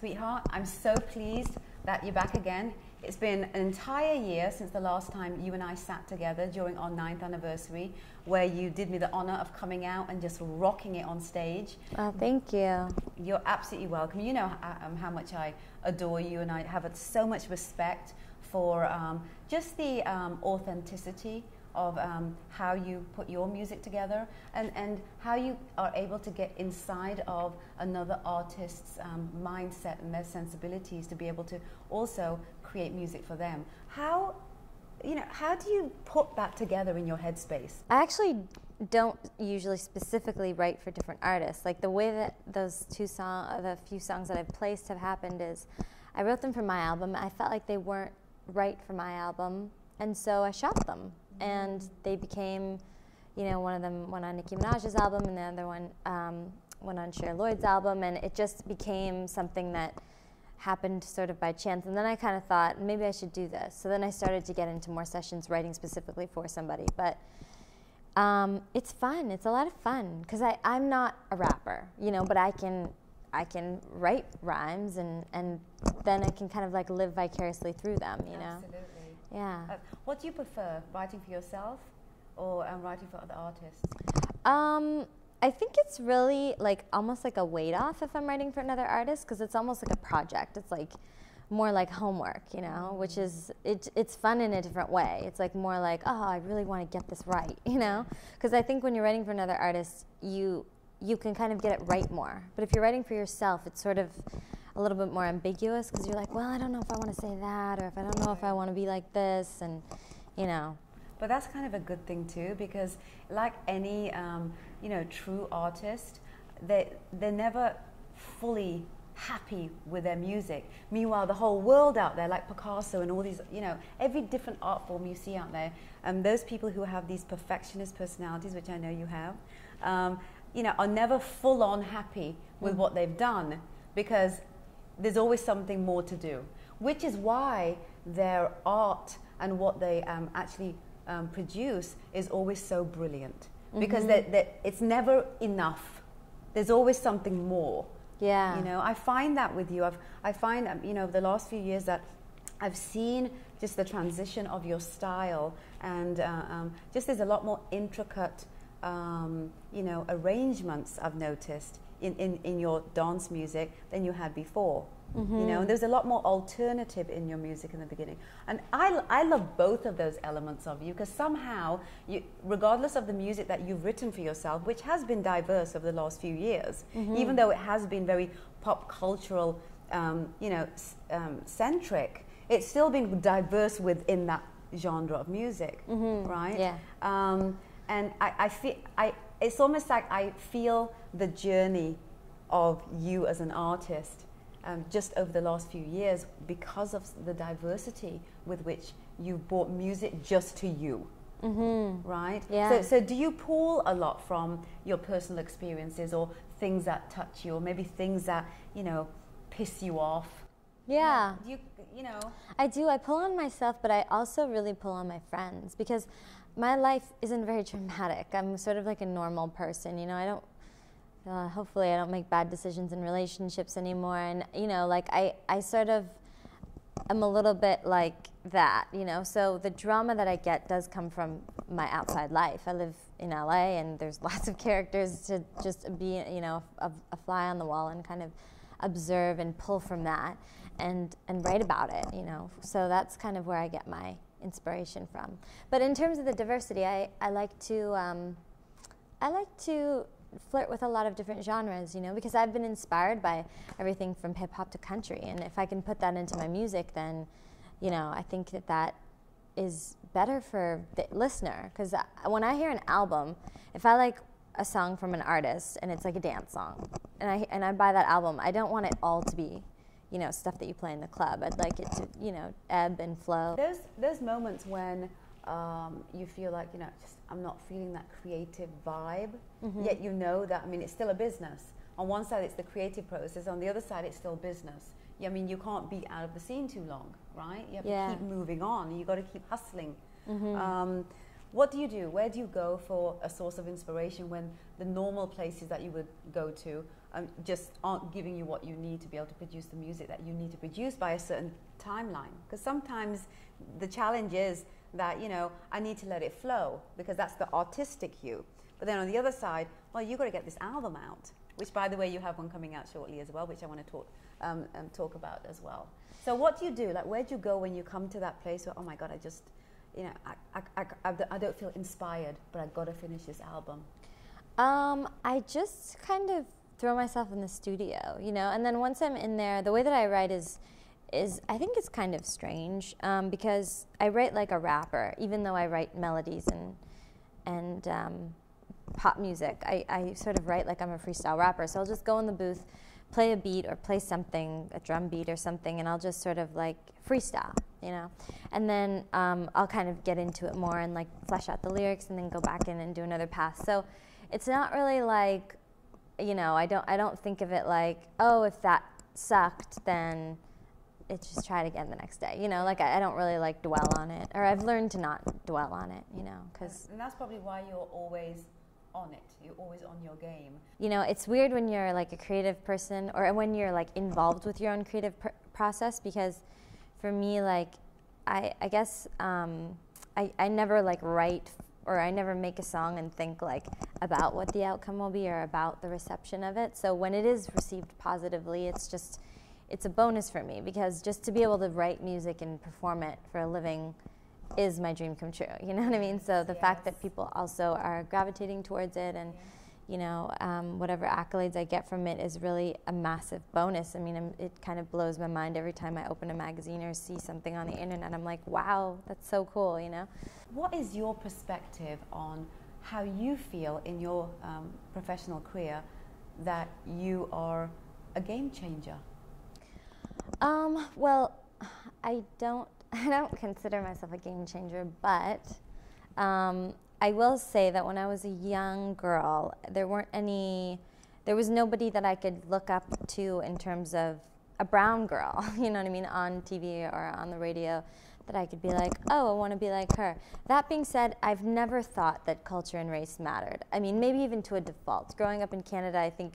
Sweetheart, I'm so pleased that you're back again. It's been an entire year since the last time you and I sat together during our 9th anniversary, where you did me the honor of coming out and just rocking it on stage. Oh, thank you. You're absolutely welcome. You know how much I adore you, and I have so much respect for just the authenticity of how you put your music together, and how you are able to get inside of another artist's mindset and their sensibilities to be able to also create music for them. How do you put that together in your headspace? I actually don't usually specifically write for different artists. Like the way that those the few songs that I've placed have happened is I wrote them for my album. I felt like they weren't right for my album, and so I shot them. And they became, one of them went on Nicki Minaj's album, and the other one went on Cher Lloyd's album, and it just became something that happened sort of by chance. And then I kind of thought, maybe I should do this. So then I started to get into more sessions writing specifically for somebody. But it's fun. It's a lot of fun, because I'm not a rapper, but I can write rhymes, and then I can kind of like live vicariously through them, Absolutely. Yeah. What do you prefer, writing for yourself or writing for other artists? I think it's really almost like a weight off if I'm writing for another artist, because it's almost like a project. It's like more like homework, which is it's fun in a different way. It's like more like, oh, I really want to get this right, because I think when you're writing for another artist, you can kind of get it right more. But if you're writing for yourself, it's sort of a little bit more ambiguous, because you're like, well, I don't know if I want to say that, or if I don't know if I want to be like this, and But that's kind of a good thing too, because like any true artist, they're never fully happy with their music. Meanwhile, the whole world out there, like Picasso and all these, every different art form you see out there, those people who have these perfectionist personalities, which I know you have, are never full on happy with what they've done, because there's always something more to do, which is why their art and what they actually produce is always so brilliant, because it's never enough. There's always something more. Yeah. I find that with you. I find over the last few years that I've seen just the transition of your style, and just there's a lot more intricate arrangements I've noticed in your dance music than you had before. There's a lot more alternative in your music in the beginning, and I love both of those elements of you, because somehow regardless of the music that you've written for yourself, which has been diverse over the last few years, even though it has been very pop cultural centric, it's still been diverse within that genre of music, right? Yeah. And I feel it's almost like I feel the journey of you as an artist just over the last few years, because of the diversity with which you brought music just to you, right? Yeah. So do you pull a lot from your personal experiences, or things that touch you, or maybe things that piss you off? Yeah. I do. I pull on myself, but I also really pull on my friends, because my life isn't very dramatic. I'm sort of like a normal person, I don't, hopefully I don't make bad decisions in relationships anymore, and I sort of am a little bit like that, so the drama that I get does come from my outside life. I live in LA, and there's lots of characters to just be, a fly on the wall and kind of observe and pull from that and write about it, so that's kind of where I get my inspiration from. But in terms of the diversity, I like to flirt with a lot of different genres, because I've been inspired by everything from hip hop to country, and if I can put that into my music, then I think that is better for the listener, because when I hear an album, if I like a song from an artist and it's like a dance song, and I buy that album, I don't want it all to be stuff that you play in the club. I'd like it to ebb and flow. Those moments when you feel like just I'm not feeling that creative vibe, yet that it's still a business. On one side it's the creative process, on the other side it's still business. You can't be out of the scene too long, right? You have to keep moving on, you got to keep hustling. what do you do? Where do you go for a source of inspiration when the normal places that you would go to just aren't giving you what you need to be able to produce the music that you need to produce by a certain timeline? Because sometimes the challenge is that, you know, I need to let it flow because that's the artistic you. But then on the other side, well, you've got to get this album out, which, by the way, you have one coming out shortly as well, which I want to talk about as well. So what do you do? Like, where do you go when you come to that place where, oh my God, I just, you know, I don't feel inspired, but I've got to finish this album? I just kind of throw myself in the studio, you know, and then once I'm in there, the way that I write is I think it's kind of strange because I write like a rapper, even though I write melodies and pop music. I sort of write like I'm a freestyle rapper, so I'll just go in the booth, play a beat or play something, a drum beat or something, and I'll just sort of like freestyle, you know, and then I'll kind of get into it more and like flesh out the lyrics and then go back in and do another pass. So it's not really like, you know, I don't think of it like, oh, if that sucked, then it's just try it again the next day, you know, like I don't really like dwell on it, or I've learned to not dwell on it, you know, because... And that's probably why you're always on it, you're always on your game. You know, it's weird when you're like a creative person, or when you're like involved with your own creative process, because for me, like, I guess I never like write, or I never make a song and think like about what the outcome will be or about the reception of it. So when it is received positively, it's a bonus for me, because just to be able to write music and perform it for a living is my dream come true, you know what I mean? So the fact that people also are gravitating towards it and, you know, whatever accolades I get from it is really a massive bonus. I mean, it kind of blows my mind every time I open a magazine or see something on the internet. I'm like, wow, that's so cool, you know? What is your perspective on how you feel in your professional career that you are a game changer? Well, I don't consider myself a game changer, but I will say that when I was a young girl, there was nobody that I could look up to in terms of a brown girl, you know what I mean, on TV or on the radio, that I could be like, oh, I want to be like her. That being said, I've never thought that culture and race mattered. I mean, maybe even to a default. Growing up in Canada, I think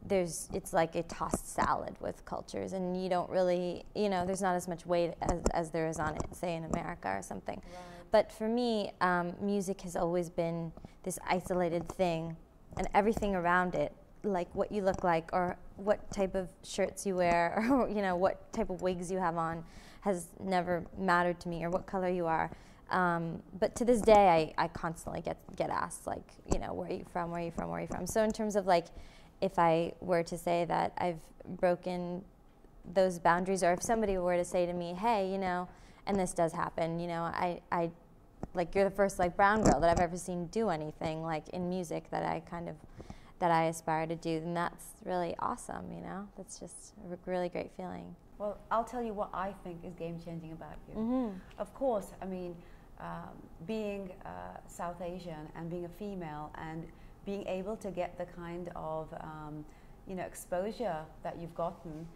it's like a tossed salad with cultures, and you don't really, you know, there's not as much weight as there is on it, say in America or something. Right. But for me, music has always been this isolated thing, and everything around it, like what you look like or what type of shirts you wear or, you know, what type of wigs you have on, has never mattered to me, or what color you are. But to this day, I constantly get asked, like, you know, where are you from, where are you from, where are you from? So in terms of like, if I were to say that I've broken those boundaries, or if somebody were to say to me, hey, you know, and this does happen, you know, I like, you're the first like brown girl that I've ever seen do anything like in music that I aspire to do, then that's really awesome, you know? That's just a really great feeling. Well, I'll tell you what I think is game-changing about you. Mm-hmm. Of course, I mean, being South Asian and being a female and being able to get the kind of you know, exposure that you've gotten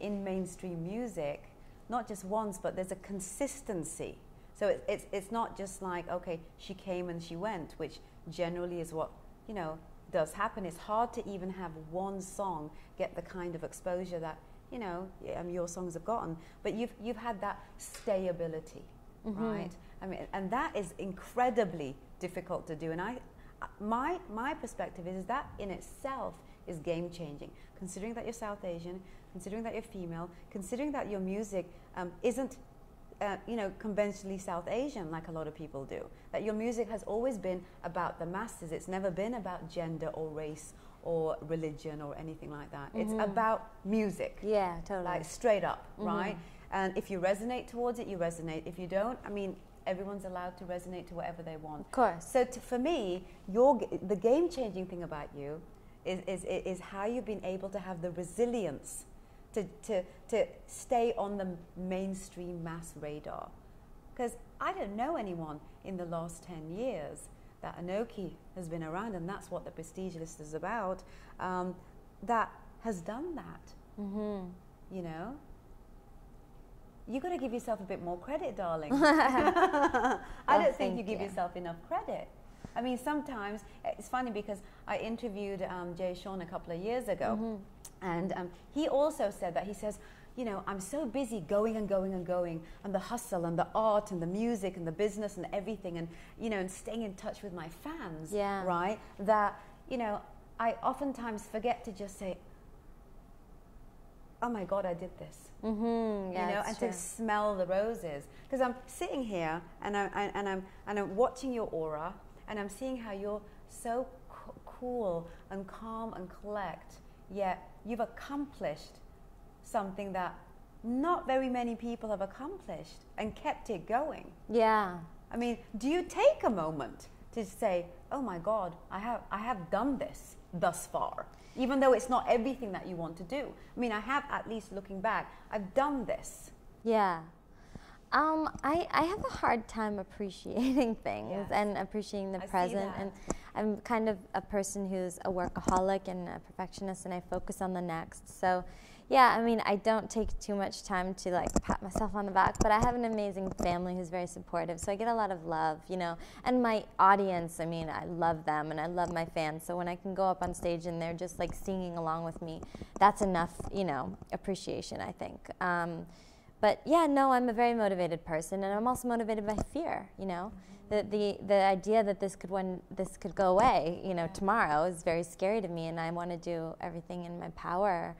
in mainstream music, not just once, but there's a consistency. So it's not just like, okay, she came and she went, which generally is what, you know, does happen. It's hard to even have one song get the kind of exposure that, you know, your songs have gotten. But you've had that stayability, mm-hmm. right? I mean, and that is incredibly difficult to do. And my perspective is that in itself is game changing. Considering that you're South Asian, considering that you're female, considering that your music isn't you know, conventionally South Asian like a lot of people do. That your music has always been about the masses. It's never been about gender or race or religion or anything like that. Mm-hmm. It's about music. Yeah, totally. Like straight up, mm-hmm. right? And if you resonate towards it, you resonate. If you don't, I mean, everyone's allowed to resonate to whatever they want. Of course. So for me, the game-changing thing about you is how you've been able to have the resilience to stay on the mainstream mass radar. Because I don't know anyone in the last 10 years that ANOKHI has been around, and that's what the Prestige list is about, that has done that, mm-hmm. you know? you got to give yourself a bit more credit, darling. I don't think you give you. yourself enough credit. I mean, sometimes it's funny because I interviewed Jay Sean a couple of years ago, and he also said that. He says, you know, I'm so busy going and going and going, and the hustle and the art and the music and the business and everything, and, you know, and staying in touch with my fans, right? That, you know, I oftentimes forget to just say, oh my God, I did this. Yeah, you know, and true. to smell the roses. Because I'm sitting here and I'm watching your aura, and I'm seeing how you're so cool and calm and collect, yet you've accomplished something that not very many people have accomplished and kept it going. Yeah. I mean, do you take a moment to say, oh my God, I have done this thus far, even though it's not everything that you want to do? I mean, I have, at least looking back, I've done this. Yeah. I have a hard time appreciating things and appreciating the present. And I'm kind of a person who's a workaholic and a perfectionist, and I focus on the next. So yeah, I mean, I don't take too much time to like pat myself on the back, but I have an amazing family who's very supportive, so I get a lot of love, you know. And my audience, I mean, I love them and I love my fans, so when I can go up on stage and they're just like singing along with me, that's enough, you know, appreciation, I think. But yeah, no, I'm a very motivated person, and I'm also motivated by fear, you know. The idea that this could go away, you know, tomorrow is very scary to me, and I want to do everything in my power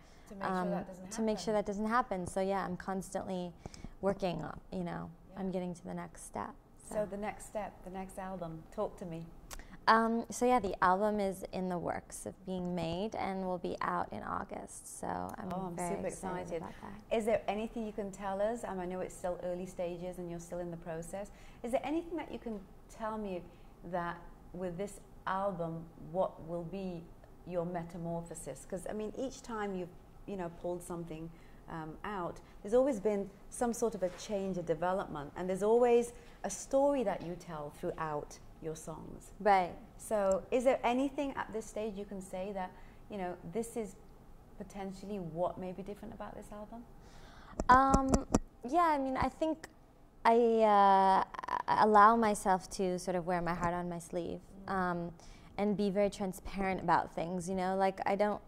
to make sure that doesn't happen. So yeah, I'm constantly working on, you know, on getting to the next step. So the next step, the next album, talk to me. So yeah, the album is in the works of being made and will be out in August. So I'm very super excited about that. Is there anything you can tell us? I know it's still early stages and you're still in the process. Is there anything that you can tell me that with this album, what will be your metamorphosis? Because I mean, each time you've pulled something out, there's always been some sort of a change, a development, and there's always a story that you tell throughout your songs. Right. So is there anything at this stage you can say that, you know, this is potentially what may be different about this album? Yeah, I mean, I think I allow myself to sort of wear my heart on my sleeve, and be very transparent about things, you know, like I don't,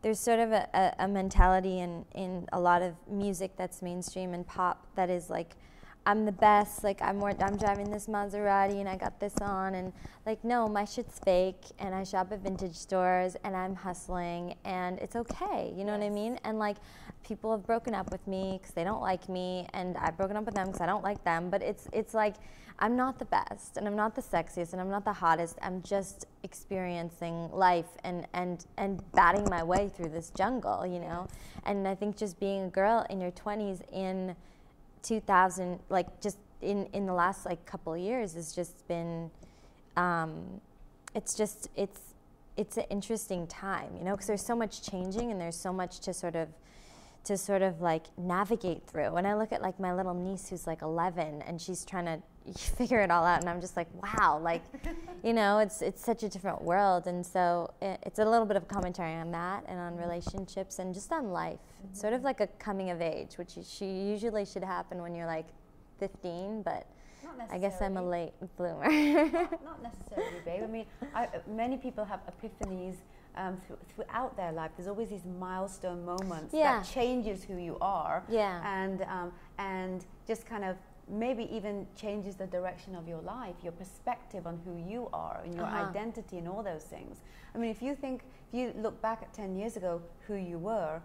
there's sort of a mentality in a lot of music that's mainstream and pop that is like, I'm the best, like I'm driving this Maserati and I got this on, and like, no, my shit's fake, and I shop at vintage stores and I'm hustling, and it's okay, you know what I mean? And like, people have broken up with me because they don't like me, and I've broken up with them because I don't like them, but it's like, I'm not the best, and I'm not the sexiest, and I'm not the hottest. I'm just experiencing life and batting my way through this jungle, you know? And I think just being a girl in your 20s in 2000, like just in the last like couple of years, has just been, it's an interesting time, you know, because there's so much changing and there's so much to sort of like navigate through. When I look at like my little niece who's like 11 and she's trying to figure it all out, and I'm just like, wow, like, you know, it's such a different world. And so it's a little bit of commentary on that and on relationships and just on life. It's sort of like a coming of age, which usually should happen when you're like 15, but I guess I'm a late bloomer. Not necessarily, babe. I mean, many people have epiphanies throughout their life. There's always these milestone moments that changes who you are, and just kind of maybe even changes the direction of your life, your perspective on who you are and your identity and all those things. I mean, if you look back at 10 years ago who you were,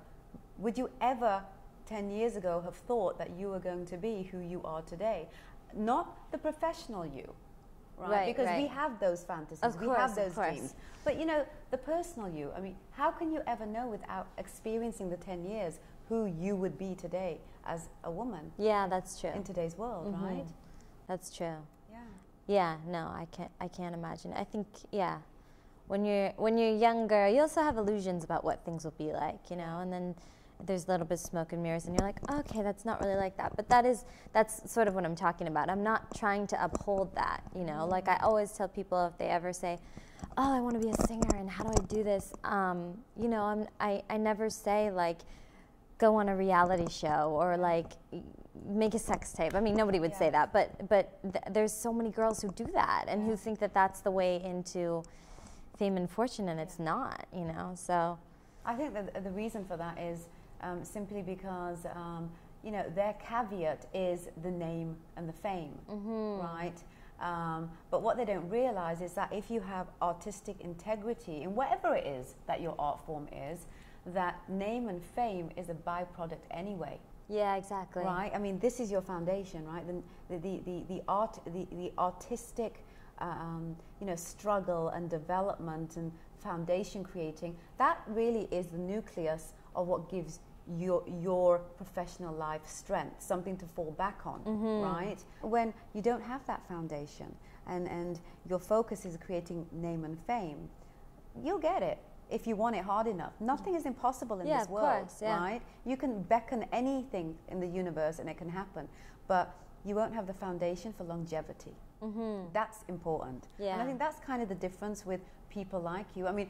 would you ever 10 years ago have thought that you were going to be who you are today? Not the professional you, right? Because we have those fantasies, we have those dreams. But you know, the personal you, I mean, how can you ever know without experiencing the 10 years who you would be today as a woman? Yeah, that's true. In today's world, right? That's true. Yeah. Yeah, no, I can't imagine. I think, yeah, when you're younger, you also have illusions about what things will be like, you know, and then there's a little bit of smoke and mirrors, and you're like, okay, that's not really like that. But that's sort of what I'm talking about. I'm not trying to uphold that, you know. Like I always tell people, if they ever say, oh, I want to be a singer and how do I do this, you know, I never say like, go on a reality show or like make a sex tape. I mean, nobody would say that, but there's so many girls who do that and who think that that's the way into fame and fortune, and it's not, you know. So I think that the reason for that is simply because you know, their caveat is the name and the fame, right? But what they don't realize is that if you have artistic integrity in whatever it is that your art form is, that name and fame is a byproduct anyway. yeah, exactly. Right? I mean, this is your foundation, right? The artistic, you know, struggle and development and foundation creating, that really is the nucleus of what gives your professional life strength, something to fall back on, right? When you don't have that foundation and your focus is creating name and fame, you'll get it if you want it hard enough. Nothing is impossible in this world, course, right? You can beckon anything in the universe and it can happen, but you won't have the foundation for longevity. That's important. Yeah. And I think that's kind of the difference with people like you. I mean,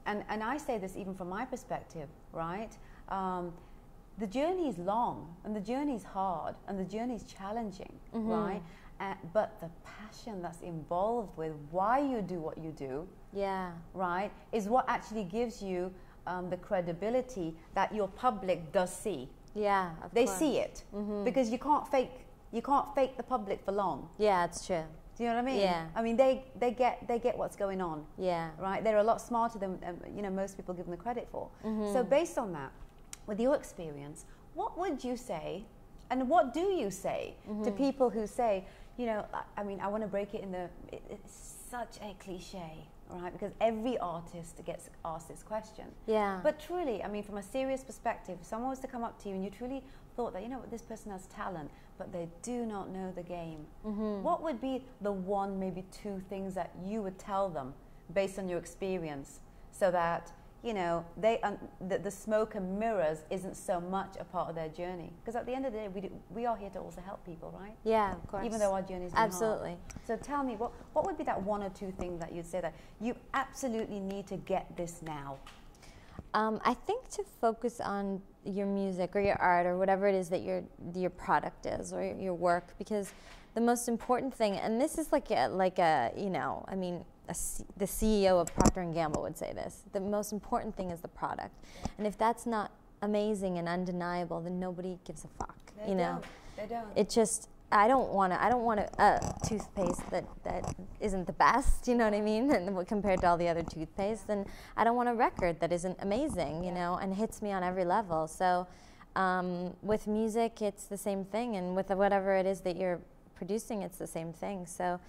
and I say this even from my perspective, right? The journey is long and the journey is hard and the journey is challenging, right? But the passion that's involved with why you do what you do, right, is what actually gives you the credibility that your public does see. Yeah, they see it because you can't fake the public for long. Yeah, it's true. Do you know what I mean? Yeah. I mean, they get what's going on. Yeah. Right. They're a lot smarter than you know, most people give them the credit for. So based on that, with your experience, what would you say, and what do you say to people who say, you know, I mean, I want to break it in the. It's such a cliche, right? Because every artist gets asked this question. Yeah. But truly, I mean, from a serious perspective, if someone was to come up to you and you truly thought that, you know what, this person has talent, but they do not know the game, what would be the one, maybe two things that you would tell them based on your experience, so that, you know, the smoke and mirrors isn't so much a part of their journey? Because at the end of the day, we are here to also help people, right? Yeah, of course. Even though our journey's been absolutely hard. So tell me, what would be that one or two things that you'd say that you absolutely need to get this now? I think to focus on your music or your art or whatever it is that your product is or your work, because the most important thing, and this is like a you know, I mean, the CEO of Procter & Gamble would say this, the most important thing is the product. And if that's not amazing and undeniable, then nobody gives a fuck. They don't. It just, I don't want a toothpaste that isn't the best, you know what I mean, and compared to all the other toothpaste. And I don't want a record that isn't amazing, you know, and hits me on every level. So with music, it's the same thing, and with whatever it is that you're producing, it's the same thing. So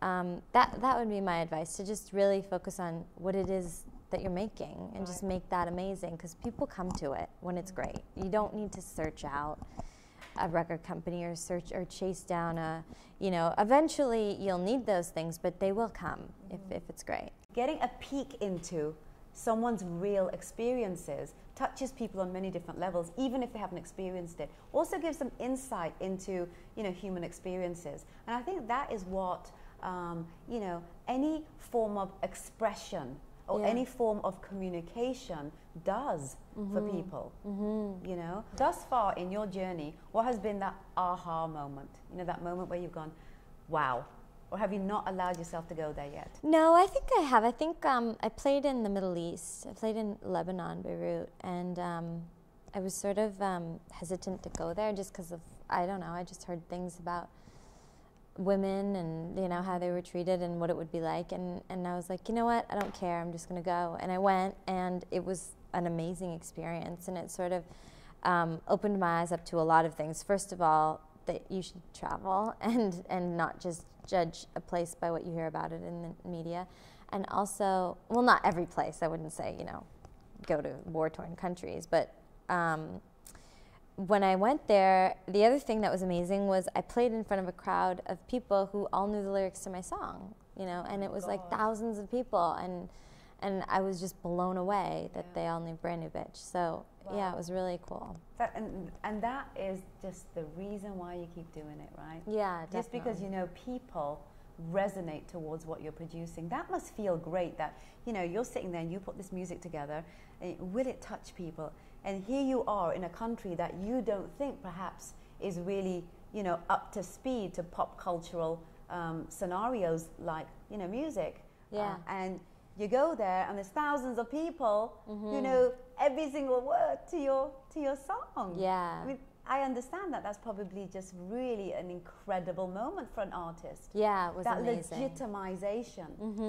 that would be my advice, to just really focus on what it is that you're making and just make that amazing, because people come to it when it's great. You don't need to search out a record company or search or chase down a, you know, eventually you'll need those things, but they will come if it's great. Getting a peek into someone's real experiences touches people on many different levels, even if they haven't experienced it. Also gives them insight into, you know, human experiences. And I think that is what, you know, any form of expression or any form of communication does for people, you know. Thus far in your journey, what has been that aha moment? You know, that moment where you've gone, wow. Or have you not allowed yourself to go there yet? No, I think I have. I think I played in the Middle East. I played in Lebanon, Beirut, and I was sort of hesitant to go there just because of, I don't know, I just heard things about women and, you know, how they were treated and what it would be like, and I was like, you know what, I don't care, I'm just gonna go. And I went, and it was an amazing experience, and it sort of opened my eyes up to a lot of things. First of all, that you should travel and not just judge a place by what you hear about it in the media. And also, well, not every place, I wouldn't say, you know, go to war-torn countries, but when I went there, the other thing that was amazing was I played in front of a crowd of people who all knew the lyrics to my song, you know, and it was like thousands of people, and I was just blown away that they all knew Brand New Bitch. So yeah, it was really cool. And that is just the reason why you keep doing it, right? Yeah, definitely. Just because, you know, people resonate towards what you're producing. That must feel great that, you know, you're sitting there and you put this music together. Will it touch people? And here you are in a country that you don't think perhaps is really, you know, up to speed to pop cultural scenarios like, you know, music. Yeah. And you go there and there's thousands of people who know every single word to your song. Yeah. I mean, I understand that that's probably just really an incredible moment for an artist. Yeah, it was that amazing. legitimization,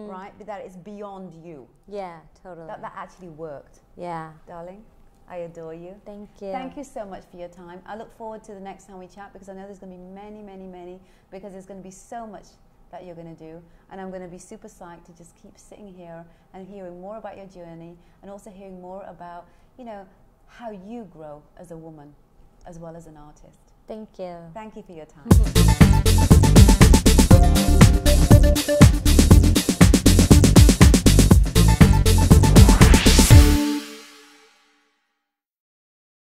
right? But that it's beyond you. Yeah, totally. That actually worked. Yeah. Darling, I adore you. Thank you. Thank you so much for your time. I look forward to the next time we chat, because I know there's going to be many, because there's going to be so much that you're going to do. And I'm going to be super psyched to just keep sitting here and hearing more about your journey, and also hearing more about, you know, how you grow as a woman as well as an artist. Thank you. Thank you for your time.